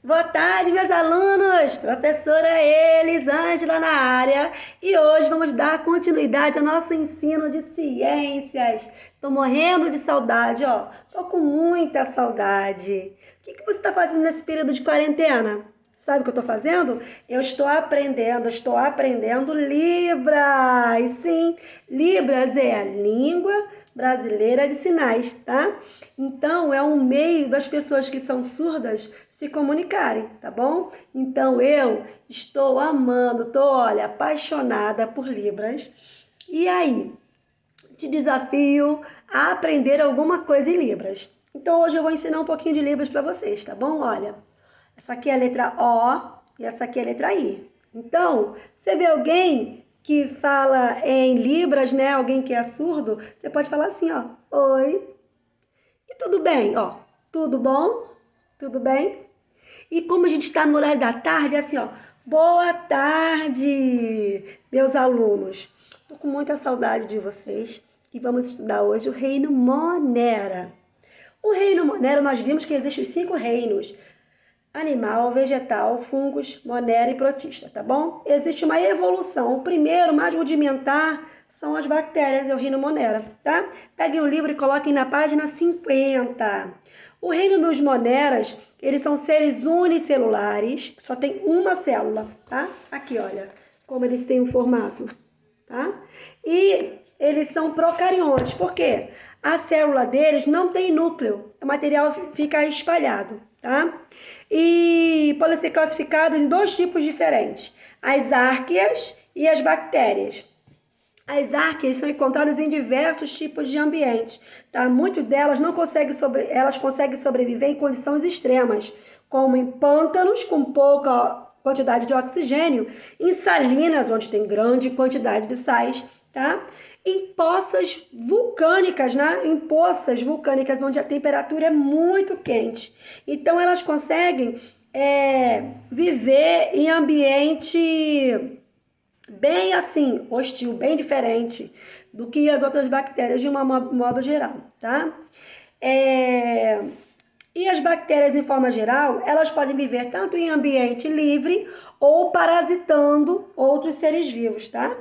Boa tarde, meus alunos! Professora Elisângela na área e hoje vamos dar continuidade ao nosso ensino de ciências. Tô morrendo de saudade, ó. Tô com muita saudade. O que você está fazendo nesse período de quarentena? Sabe o que eu estou fazendo? Eu estou aprendendo Libras. Sim, Libras é a língua brasileira de sinais, tá? Então, é um meio das pessoas que são surdas se comunicarem, tá bom? Então, eu estou amando, olha, apaixonada por Libras. E aí, te desafio a aprender alguma coisa em Libras. Então, hoje eu vou ensinar um pouquinho de Libras para vocês, tá bom? Olha, essa aqui é a letra O e essa aqui é a letra I. Então, você vê alguém que fala em Libras, né? Alguém que é surdo, você pode falar assim, ó. Oi. E tudo bem, ó. Tudo bom? Tudo bem? E como a gente está no horário da tarde, é assim, ó. Boa tarde, meus alunos. Tô com muita saudade de vocês e vamos estudar hoje o reino Monera. O reino Monera, nós vimos que existem os 5 reinos: animal, vegetal, fungos, monera e protista, tá bom? Existe uma evolução. O primeiro, mais rudimentar, são as bactérias, é o reino monera, tá? Peguem o livro e coloquem na página 50. O reino dos moneras, eles são seres unicelulares, só tem uma célula, tá? Aqui, olha, como eles têm o formato, tá? E eles são procariontes, por quê? A célula deles não tem núcleo, o material fica espalhado, tá? E podem ser classificados em 2 tipos diferentes: as árqueas e as bactérias. As árqueas são encontradas em diversos tipos de ambientes, tá? Muitas delas elas conseguem sobreviver em condições extremas, como em pântanos com pouca quantidade de oxigênio, em salinas, onde tem grande quantidade de sais, tá? Em poças vulcânicas, né? Em poças vulcânicas, onde a temperatura é muito quente. Então, elas conseguem viver em ambiente bem assim, hostil, bem diferente do que as outras bactérias de um modo geral, tá? E as bactérias, em forma geral, elas podem viver tanto em ambiente livre ou parasitando outros seres vivos, tá?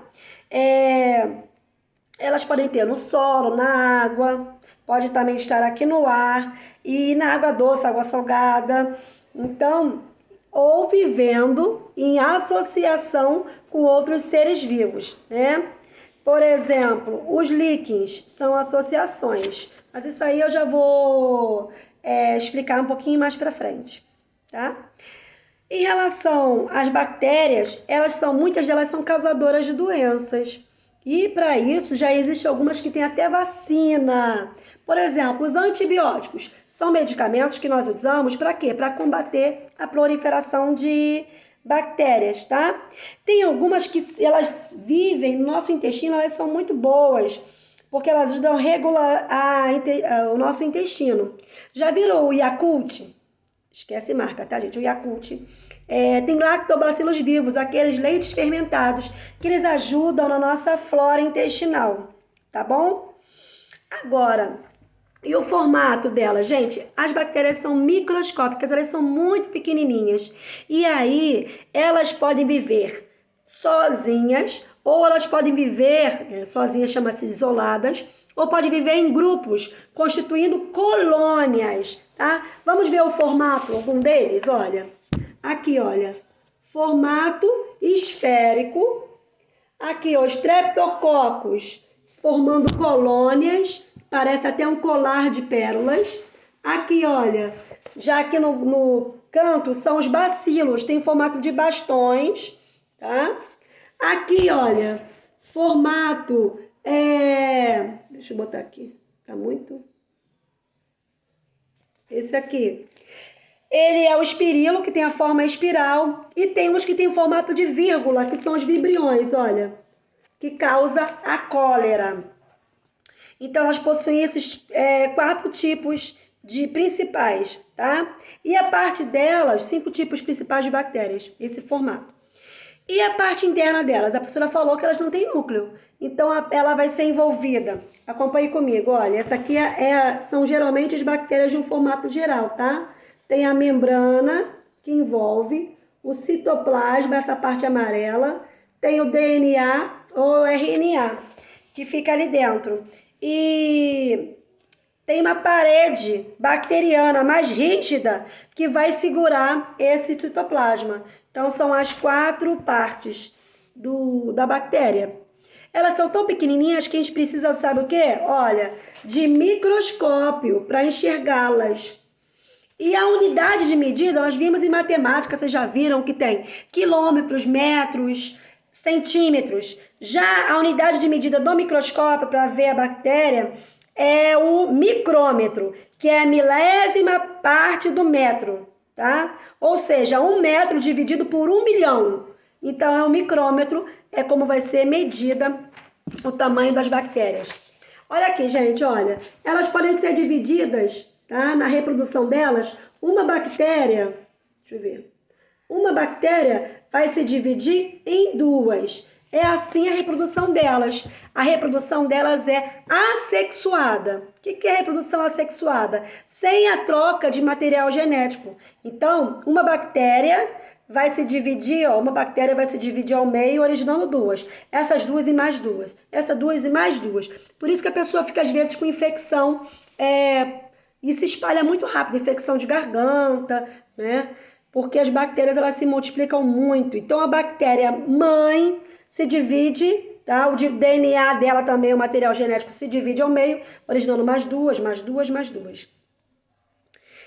Elas podem ter no solo, na água, pode também estar aqui no ar e na água doce, água salgada. Então, ou vivendo em associação com outros seres vivos, né? Por exemplo, os líquens são associações, mas isso aí eu já vou explicar um pouquinho mais para frente, tá? Em relação às bactérias, muitas delas são causadoras de doenças. E para isso já existem algumas que têm até vacina. Por exemplo, os antibióticos são medicamentos que nós usamos para quê? Para combater a proliferação de bactérias, tá? Tem algumas que elas vivem no nosso intestino, elas são muito boas, porque elas ajudam a regular o nosso intestino. Já viram o Yakult? Esquece marca, tá, gente? O Yakult. Tem lactobacilos vivos, aqueles leites fermentados, que eles ajudam na nossa flora intestinal, tá bom? Agora, e o formato delas? Gente, as bactérias são microscópicas, elas são muito pequenininhas. E aí, elas podem viver sozinhas, ou elas podem viver, sozinhas chama-se isoladas, ou pode viver em grupos, constituindo colônias, tá? Vamos ver o formato, algum deles, olha. Aqui, olha, formato esférico. Aqui, ó, Streptococcus formando colônias, parece até um colar de pérolas. Aqui, olha, já aqui no canto são os bacilos, tem formato de bastões, tá? Aqui, olha, formato, deixa eu botar aqui, tá muito? Esse aqui. Ele é o espirilo, que tem a forma espiral, e tem uns que tem formato de vírgula, que são os vibriões, olha, que causa a cólera. Então, elas possuem esses 4 tipos de principais, tá? E a parte delas, 5 tipos principais de bactérias, esse formato. E a parte interna delas? A professora falou que elas não têm núcleo, então ela vai ser envolvida. Acompanhe comigo, olha, essa aqui são geralmente as bactérias de um formato geral, tá? Tem a membrana, que envolve o citoplasma, essa parte amarela, tem o DNA ou RNA, que fica ali dentro. E tem uma parede bacteriana mais rígida que vai segurar esse citoplasma. Então, são as 4 partes da bactéria. Elas são tão pequenininhas que a gente precisa, sabe o quê? Olha, de microscópio para enxergá-las. E a unidade de medida, nós vimos em matemática, vocês já viram que tem quilômetros, metros, centímetros. Já a unidade de medida do microscópio para ver a bactéria é o micrômetro, que é a milésima parte do metro, tá? Ou seja, 1 metro dividido por 1 milhão. Então, é o micrômetro, é como vai ser medida o tamanho das bactérias. Olha aqui, gente, olha. Elas podem ser divididas, tá? Na reprodução delas, uma bactéria, deixa eu ver. Uma bactéria vai se dividir em 2. É assim a reprodução delas. A reprodução delas é assexuada. O que é reprodução assexuada? Sem a troca de material genético. Então, uma bactéria vai se dividir, ó, uma bactéria vai se dividir ao meio, originando 2. Essas 2 e mais 2. Essas 2 e mais 2. Por isso que a pessoa fica, às vezes, com infecção e se espalha muito rápido. Infecção de garganta, né? Porque as bactérias, elas se multiplicam muito. Então, a bactéria mãe se divide, tá? O DNA dela também, o material genético, se divide ao meio, originando mais 2, mais 2, mais 2.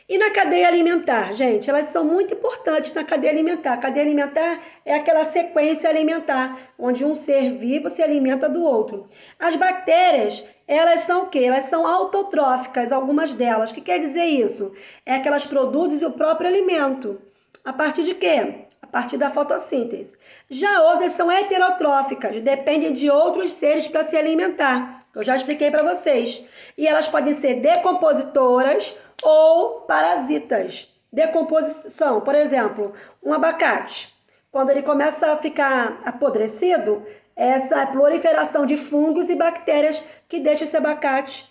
E na cadeia alimentar, gente, elas são muito importantes na cadeia alimentar. A cadeia alimentar é aquela sequência alimentar, onde um ser vivo se alimenta do outro. As bactérias, elas são o quê? Elas são autotróficas, algumas delas. O que quer dizer isso? É que elas produzem o próprio alimento. A partir de quê? A partir da fotossíntese. Já outras são heterotróficas, dependem de outros seres para se alimentar. Eu já expliquei para vocês. E elas podem ser decompositoras ou parasitas. Decomposição, por exemplo, um abacate. Quando ele começa a ficar apodrecido, essa proliferação de fungos e bactérias que deixa esse abacate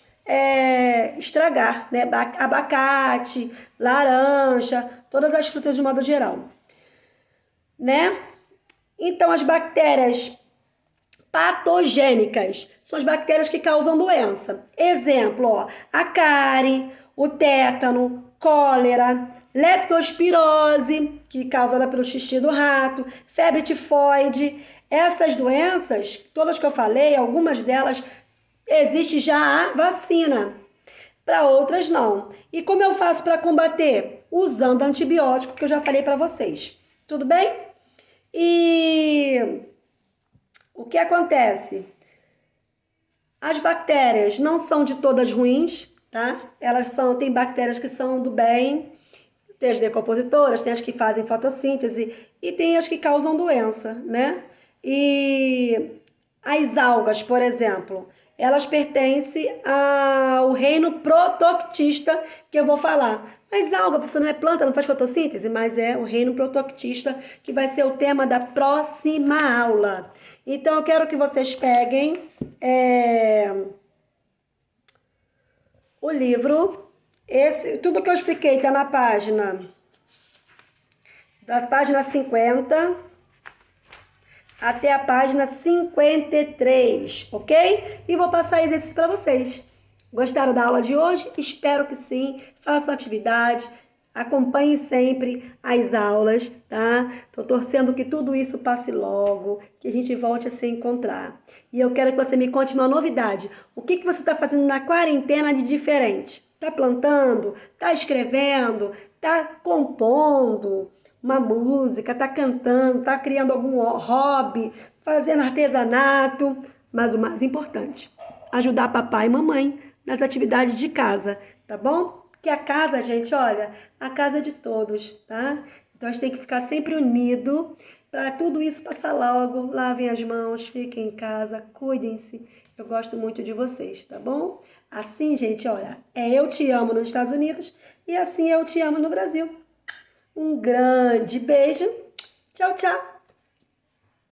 estragar, né? Abacate, laranja, todas as frutas de modo geral, né? Então, as bactérias patogênicas são as bactérias que causam doença. Exemplo, ó, a cárie, o tétano, cólera, leptospirose, que é causada pelo xixi do rato, febre tifoide. Essas doenças, todas que eu falei, algumas delas, existe já a vacina. Para outras, não. E como eu faço para combater? Usando antibiótico, que eu já falei para vocês. Tudo bem? E o que acontece? As bactérias não são de todas ruins, tá? Tem bactérias que são do bem, tem as decompositoras, tem as que fazem fotossíntese e tem as que causam doença, né? E as algas, por exemplo, elas pertencem ao reino protoctista, que eu vou falar. Mas alga, você não é planta, não faz fotossíntese, mas é o reino protoctista, que vai ser o tema da próxima aula. Então, eu quero que vocês peguem o livro. Tudo que eu expliquei está na das páginas 50 até a página 53, ok? E vou passar exercício para vocês. Gostaram da aula de hoje? Espero que sim. Façam atividade, acompanhem sempre as aulas, tá? Tô torcendo que tudo isso passe logo, que a gente volte a se encontrar. E eu quero que você me conte uma novidade. O que você está fazendo na quarentena de diferente? Tá plantando? Tá escrevendo? Tá compondo uma música, tá cantando, tá criando algum hobby, fazendo artesanato, mas o mais importante, ajudar papai e mamãe nas atividades de casa, tá bom? Que a casa, gente, olha, a casa é de todos, tá? Então a gente tem que ficar sempre unido para tudo isso passar logo. Lavem as mãos, fiquem em casa, cuidem-se. Eu gosto muito de vocês, tá bom? Assim, gente, olha, eu te amo nos Estados Unidos e assim eu te amo no Brasil. Um grande beijo. Tchau, tchau.